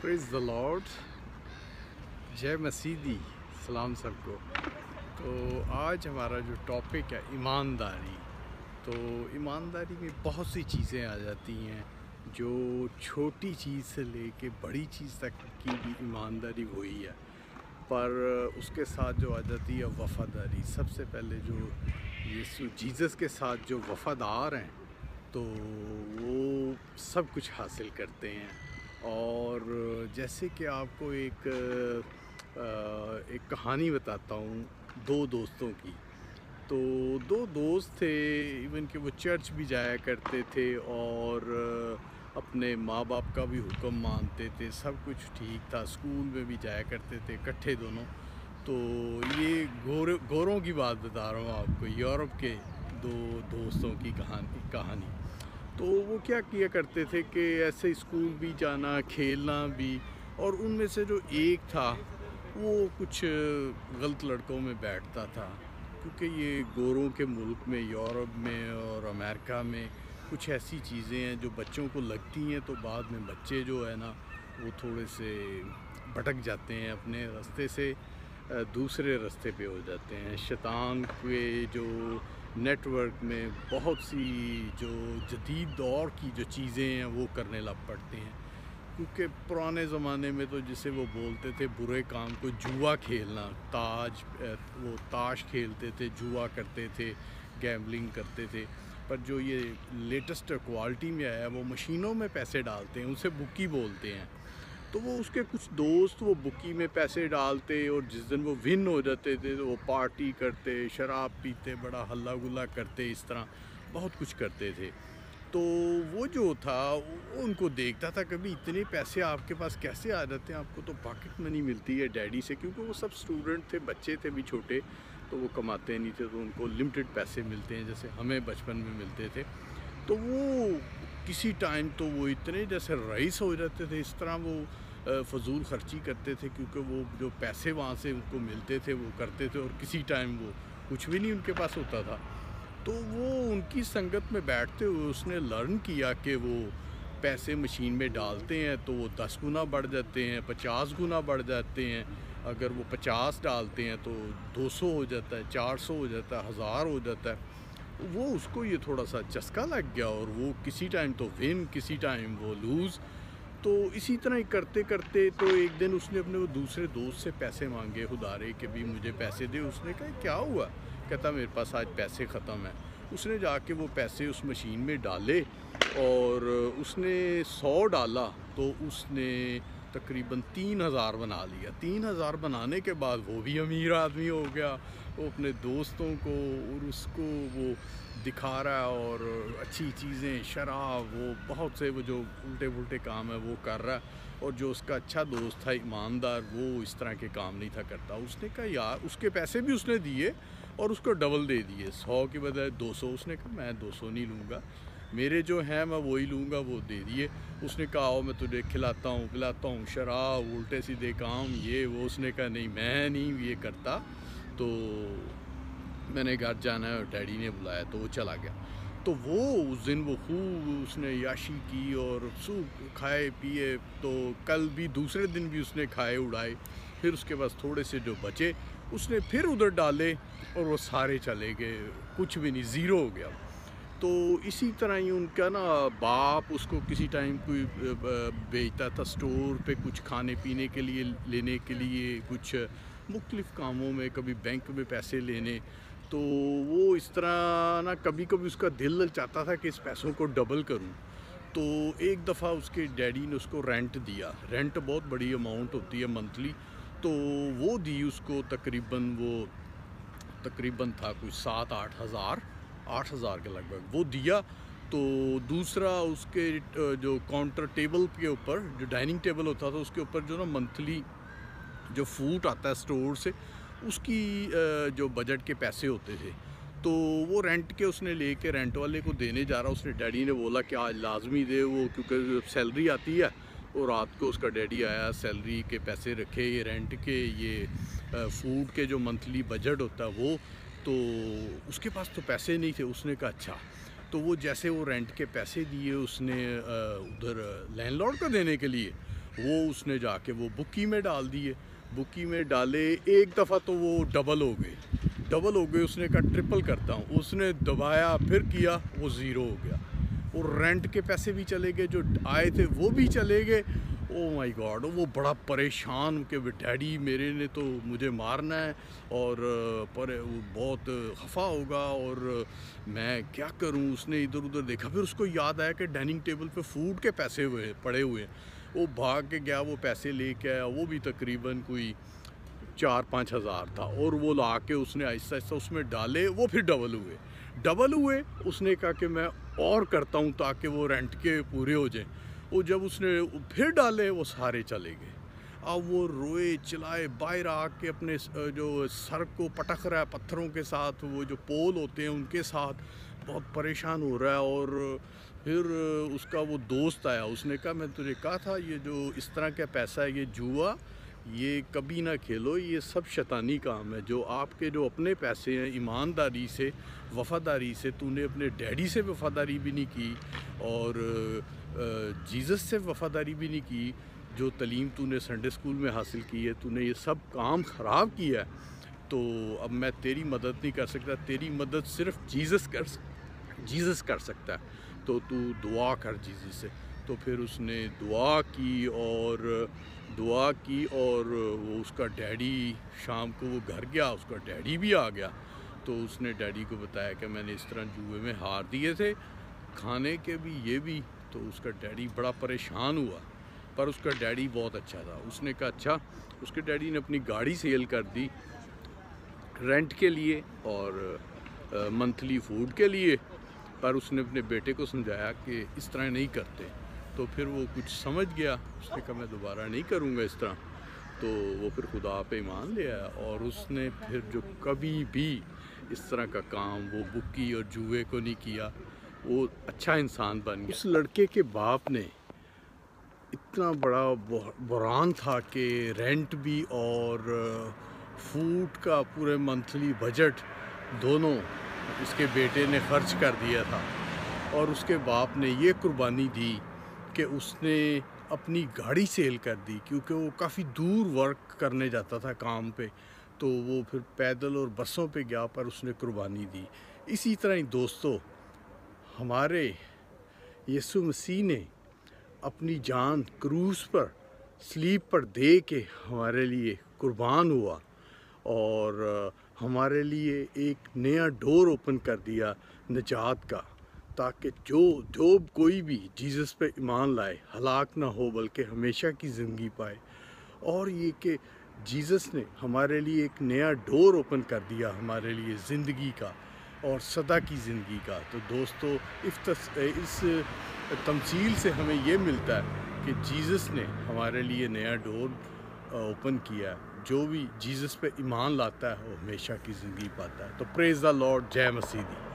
Praise the Lord, जय मसीदी, सलाम सबको। तो आज हमारा जो टॉपिक है ईमानदारी। तो ईमानदारी में बहुत सी चीज़ें आ जाती हैं, जो छोटी चीज़ से लेके बड़ी चीज़ तक की भी ईमानदारी वही है, पर उसके साथ जो आ जाती है वफ़ादारी। सबसे पहले जो यीशु जीसस के साथ जो वफ़ादार हैं, तो वो सब कुछ हासिल करते हैं। और जैसे कि आपको एक कहानी बताता हूँ दो दोस्तों की। तो दो दोस्त थे, इवन कि वो चर्च भी जाया करते थे और अपने माँ बाप का भी हुक्म मानते थे, सब कुछ ठीक था, स्कूल में भी जाया करते थे इकट्ठे दोनों। तो ये गोरों की बात बता रहा हूँ आपको, यूरोप के दो दोस्तों की कहानी। तो वो क्या किया करते थे कि ऐसे स्कूल भी जाना, खेलना भी, और उनमें से जो एक था वो कुछ गलत लड़कों में बैठता था, क्योंकि ये गोरों के मुल्क में, यूरोप में और अमेरिका में कुछ ऐसी चीज़ें हैं जो बच्चों को लगती हैं, तो बाद में बच्चे जो है ना वो थोड़े से भटक जाते हैं, अपने रास्ते से दूसरे रास्ते पे हो जाते हैं। शैतान के जो नेटवर्क में बहुत सी जो जदीद दौर की जो चीज़ें हैं वो करने लग पड़ते हैं, क्योंकि पुराने ज़माने में तो जिसे वो बोलते थे बुरे काम को, जुआ खेलना, वो ताश खेलते थे, जुआ करते थे, गैम्बलिंग करते थे। पर जो ये लेटेस्ट क्वालिटी में आया, वो मशीनों में पैसे डालते हैं, उसे बुकी बोलते हैं। तो वो उसके कुछ दोस्त वो बुकी में पैसे डालते, और जिस दिन वो विन हो जाते थे तो वो पार्टी करते, शराब पीते, बड़ा हल्ला गुल्ला करते, इस तरह बहुत कुछ करते थे। तो वो जो था वो उनको देखता था, कभी इतने पैसे आपके पास कैसे आ जाते हैं, आपको तो पॉकेट मनी मिलती है डैडी से, क्योंकि वो सब स्टूडेंट थे, बच्चे थे भी छोटे, तो वो कमाते नहीं थे, तो उनको लिमिटेड पैसे मिलते हैं जैसे हमें बचपन में मिलते थे। तो वो किसी टाइम तो वो इतने जैसे रईस हो जाते थे, इस तरह वो फजूल खर्ची करते थे, क्योंकि वो जो पैसे वहाँ से उनको मिलते थे वो करते थे, और किसी टाइम वो कुछ भी नहीं उनके पास होता था। तो वो उनकी संगत में बैठते हुए उसने लर्न किया कि वो पैसे मशीन में डालते हैं तो वो 10 गुना बढ़ जाते हैं, 50 गुना बढ़ जाते हैं। अगर वो 50 डालते हैं तो 200 हो जाता है, 400 हो जाता है, 1000 हो जाता है। वो उसको ये थोड़ा सा चस्का लग गया, और वो किसी टाइम तो विन, किसी टाइम वो लूज़। तो इसी तरह ही करते करते तो एक दिन उसने अपने वो दूसरे दोस्त से पैसे मांगे उधारे कि भी मुझे पैसे दे। उसने कहा क्या हुआ? कहता मेरे पास आज पैसे ख़त्म हैं। उसने जाके वो पैसे उस मशीन में डाले, और उसने 100 डाला तो उसने तकरीबन 3000 बना लिया। 3000 बनाने के बाद वो भी अमीर आदमी हो गया। वो अपने दोस्तों को और उसको वो दिखा रहा है, और अच्छी चीज़ें, शराब, वो बहुत से वो जो उल्टे पुल्टे काम है वो कर रहा है। और जो उसका अच्छा दोस्त था ईमानदार, वो इस तरह के काम नहीं था करता। उसने कहा यार, उसके पैसे भी उसने दिए और उसको डबल दे दिए, 100 के बजाय 200। उसने कहा मैं 200 नहीं लूँगा, मेरे जो हैं मैं वही लूँगा, वो दे दिए। उसने कहा आओ मैं तुझे खिलाता हूँ शराब, उल्टे सीधे काम, ये वो। उसने कहा नहीं, मैं नहीं ये करता, तो मैंने घर जाना है और डैडी ने बुलाया, तो वो चला गया। तो वो उस दिन वो खूब उसने याशी की और सूप खाए पिए। तो कल भी, दूसरे दिन भी उसने खाए उड़ाए। फिर उसके पास थोड़े से जो बचे उसने फिर उधर डाले, और वो सारे चले गए, कुछ भी नहीं, ज़ीरो हो गया। तो इसी तरह ही उनका ना बाप उसको किसी टाइम कोई भेजता था स्टोर पे कुछ खाने पीने के लिए, लेने के लिए, कुछ मुख्तलिफ़ कामों में, कभी बैंक में पैसे लेने। तो वो इस तरह ना कभी कभी उसका दिल चाहता था कि इस पैसों को डबल करूं। तो एक दफ़ा उसके डैडी ने उसको रेंट दिया। रेंट बहुत बड़ी अमाउंट होती है मंथली, तो वो दी उसको तकरीबन था कुछ 7-8 हज़ार, 8 हज़ार के लगभग वो दिया। तो दूसरा उसके जो काउंटर टेबल के ऊपर, जो डाइनिंग टेबल होता था उसके ऊपर जो ना मंथली जो फूड आता है स्टोर से, उसकी जो बजट के पैसे होते थे, तो वो रेंट के उसने लेके रेंट वाले को देने जा रहा। उसने डैडी ने बोला कि आज लाजमी दे वो, क्योंकि सैलरी आती है। और रात को उसका डैडी आया, सैलरी के पैसे रखे, ये रेंट के, ये फूड के जो मंथली बजट होता है वो। तो उसके पास तो पैसे नहीं थे। उसने कहा अच्छा। तो वो जैसे वो रेंट के पैसे दिए उसने उधर लैंडलॉर्ड को देने के लिए, وہ اس نے جا کے وہ بکی میں ڈال دیے. بکی میں ڈالے ایک دفعہ تو وہ ڈبل ہو گئے. اس نے کہا ٹرپل کرتا ہوں. اس نے دبایا پھر کیا, وہ زیرو ہو گیا. اور رینٹ کے پیسے بھی چلے گئے, جو آئے تھے وہ بھی چلے گئے. او مائی گاڈ, وہ بڑا پریشان کہ ڈیڈی میرے نے تو مجھے مارنا ہے اور وہ بہت خفا ہوگا اور میں کیا کروں. اس نے ادھر ادھر دیکھا, پھر اس کو یاد آیا کہ ڈائننگ ٹیبل پہ فوڈ کے پیسے پڑے ہوئے ہیں. وہ بھاگ کے گیا, وہ پیسے لے کے آیا. وہ بھی تقریباً کوئی 4-5 ہزار تھا, اور وہ لا کے اس نے آہستہ آہستہ اس میں ڈالے. وہ پھر ڈبل ہوئے. اس نے کہا کہ میں اور کرتا ہوں تاکہ وہ رینٹ کے پورے ہو جائیں. وہ جب اس نے پھر ڈالے, وہ سارے چلے گئے. اب وہ روئے چلائے, باہر آ کے اپنے جو سر کو پٹک رہا ہے پتھروں کے ساتھ, وہ جو پول ہوتے ہیں ان کے ساتھ, بہت پریشان ہو رہا ہے. اور پھر اس کا وہ دوست آیا. اس نے کہا میں تجھے کہا تھا یہ جو اس طرح کا پیسہ ہے یہ جوا, یہ کبھی نہ کھیلو, یہ سب شیطانی کام ہے. جو آپ کے جو اپنے پیسے ہیں ایمانداری سے وفاداری سے, تو نے اپنے ڈیڈی سے وفاداری بھی نہیں کی اور جیزس سے وفاداری بھی نہیں کی. جو تعلیم تو نے سنڈے اسکول میں حاصل کی ہے, تو نے یہ سب کام خراب کیا ہے. تو اب میں تیری مدد نہیں کر سکتا, تیری مدد صرف جیزس کر سکتا ہے. تو دعا کر جیزس سے. تو پھر اس نے دعا کی اور وہ اس کا ڈیڈی شام کو وہ گھر گیا, اس کا ڈیڈی بھی آ گیا. تو اس نے ڈیڈی کو بتایا کہ میں نے اس طرح جوئے میں ہار دیے تھے, کھانے کے بھی یہ بھی. تو اس کا ڈیڈی بڑا پریشان ہوا, پر اس کا ڈیڈی بہت اچھا تھا. اس نے کہا اچھا. اس کے ڈیڈی نے اپنی گاڑی سیل کر دی رینٹ کے لیے اور منتھلی فوڈ کے لیے. پر اس نے اپنے بیٹے کو سمجھایا کہ اس طرح نہیں کرتے. تو پھر وہ کچھ سمجھ گیا. اس نے کہا میں دوبارہ نہیں کروں گا اس طرح. تو وہ پھر خدا پہ ایمان لے آیا, اور اس نے پھر جو کبھی بھی اس طرح کا کام وہ بکی اور جوئے کو نہیں کیا, وہ اچھا انسان بن گیا. اس لڑکے کے باپ نے اتنا بڑا بحران تھا کہ رینٹ بھی اور فوڈ کا پورے منتھلی بجٹ دونوں اس کے بیٹے نے خرچ کر دیا تھا. اور اس کے باپ نے یہ قربانی دی کہ اس نے اپنی گاڑی سیل کر دی, کیونکہ وہ کافی دور ورک کرنے جاتا تھا کام پہ. تو وہ پھر پیدل اور بسوں پہ گیا, پر اس نے قربانی دی. اسی طرح ہی دوستو, ہمارے یسوع مسیح نے اپنی جان کروس پر سلیب پر دے کے ہمارے لیے قربان ہوا, اور ہمارے لیے ایک نیا ڈور اوپن کر دیا نجات کا, تاکہ جو کوئی بھی جیزس پہ ایمان لائے ہلاک نہ ہو بلکہ ہمیشہ کی زندگی پائے. اور یہ کہ جیزس نے ہمارے لیے ایک نیا ڈور اوپن کر دیا ہمارے لیے زندگی کا اور سدا کی زندگی کا. تو دوستو, اس تمثیل سے ہمیں یہ ملتا ہے کہ جیزس نے ہمارے لیے نیا ڈور اوپن کیا. جو بھی جیزس پہ ایمان لاتا ہے وہ ہمیشہ کی زندگی پاتا ہے. تو پریز دا لارڈ, جے مسیح دی.